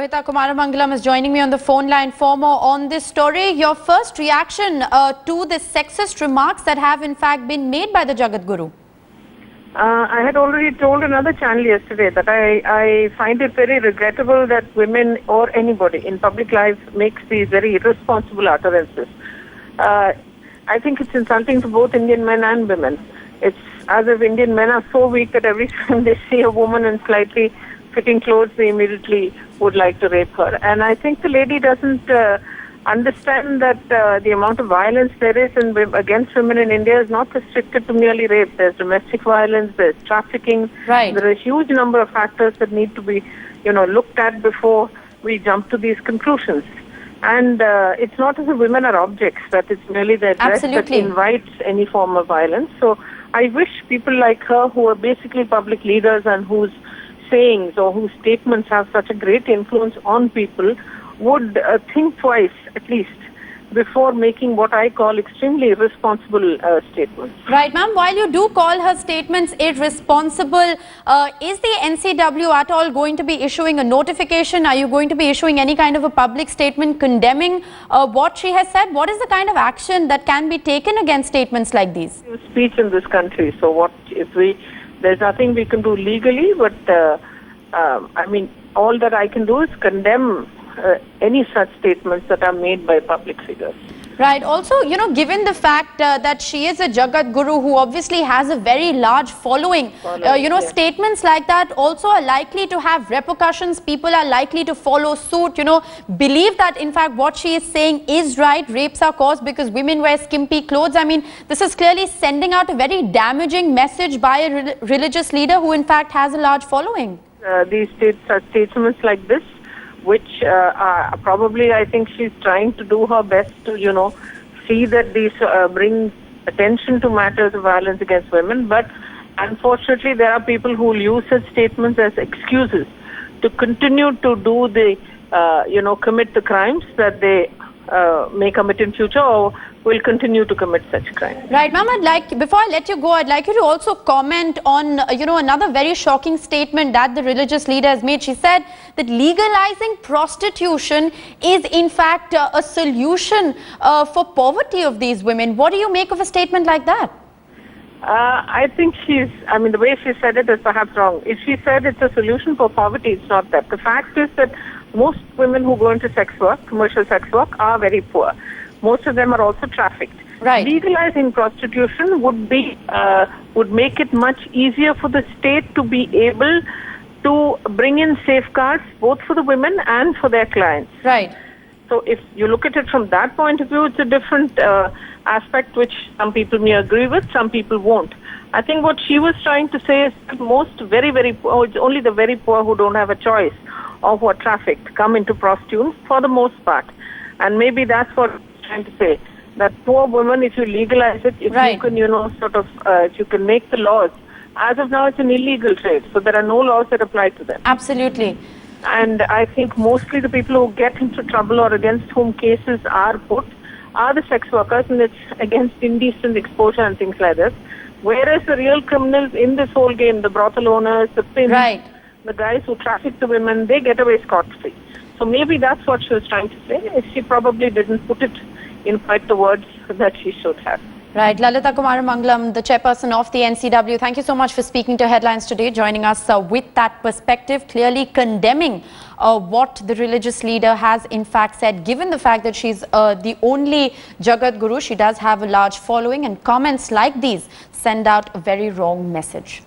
Lohita Kumaramangalam is joining me on the phone line for more on this story. Your first reaction to the sexist remarks that have in fact been made by the Jagat Guru? I had already told another channel yesterday that I find it very regrettable that women or anybody in public life makes these very irresponsible utterances. I think it's insulting to both Indian men and women. It's as if Indian men are so weak that every time they see a woman in slightly fitting clothes, they immediately would like to rape her. And I think the lady doesn't understand that the amount of violence there is against women in India is not restricted to merely rape. There's domestic violence, there's trafficking. Right. There are a huge number of factors that need to be, looked at before we jump to these conclusions. And it's not as if women are objects, that it's merely their dress that invites any form of violence. So I wish people like her, who are basically public leaders and whose sayings or whose statements have such a great influence on people, would think twice at least before making what I call extremely irresponsible statements. Right, ma'am. While you do call her statements irresponsible, is the NCW at all going to be issuing a notification? Are you going to be issuing any kind of a public statement condemning what she has said? What is the kind of action that can be taken against statements like these? Speech in this country. So what if there's nothing we can do legally, but all that I can do is condemn any such statements that are made by public figures. Right. Also, given the fact that she is a Jagat Guru who obviously has a very large following, yes. Statements like that also are likely to have repercussions. People are likely to follow suit, believe that in fact what she is saying is right. Rapes are caused because women wear skimpy clothes. I mean, this is clearly sending out a very damaging message by a religious leader who in fact has a large following. These statements like this, which probably I think she's trying to do her best to, see that these bring attention to matters of violence against women. But unfortunately, there are people who will use such statements as excuses to continue to do the, commit the crimes that they may commit in future or will continue to commit such crimes. Right, ma'am. Before I let you go, I'd like you to also comment on, another very shocking statement that the religious leader has made. She said that legalizing prostitution is in fact a solution for poverty of these women. What do you make of a statement like that? I think the way she said it is perhaps wrong. If she said it's a solution for poverty, it's not that. The fact is that most women who go into sex work, commercial sex work, are very poor. Most of them are also trafficked. Right. Legalizing prostitution would make it much easier for the state to be able to bring in safeguards both for the women and for their clients. Right. So if you look at it from that point of view, it's a different aspect which some people may agree with, some people won't. I think what she was trying to say is that most very, very poor, it's only the very poor who don't have a choice or who are trafficked come into prostitution for the most part. And maybe that's what trying to say, that poor women, if you legalize it, if right. you can, if you can make the laws. As of now, it's an illegal trade, so there are no laws that apply to them. Absolutely. And I think mostly the people who get into trouble or against whom cases are put are the sex workers, and it's against indecent exposure and things like this. Whereas the real criminals in this whole game, the brothel owners, the pimps, right. the guys who traffic the women, they get away scot-free. So maybe that's what she was trying to say. She probably didn't put it in quite the words that she should have. Right. Lalita Kumaramangalam, the chairperson of the NCW, thank you so much for speaking to Headlines today, joining us with that perspective, clearly condemning what the religious leader has in fact said. Given the fact that she's the only Jagat Guru, she does have a large following, and comments like these send out a very wrong message.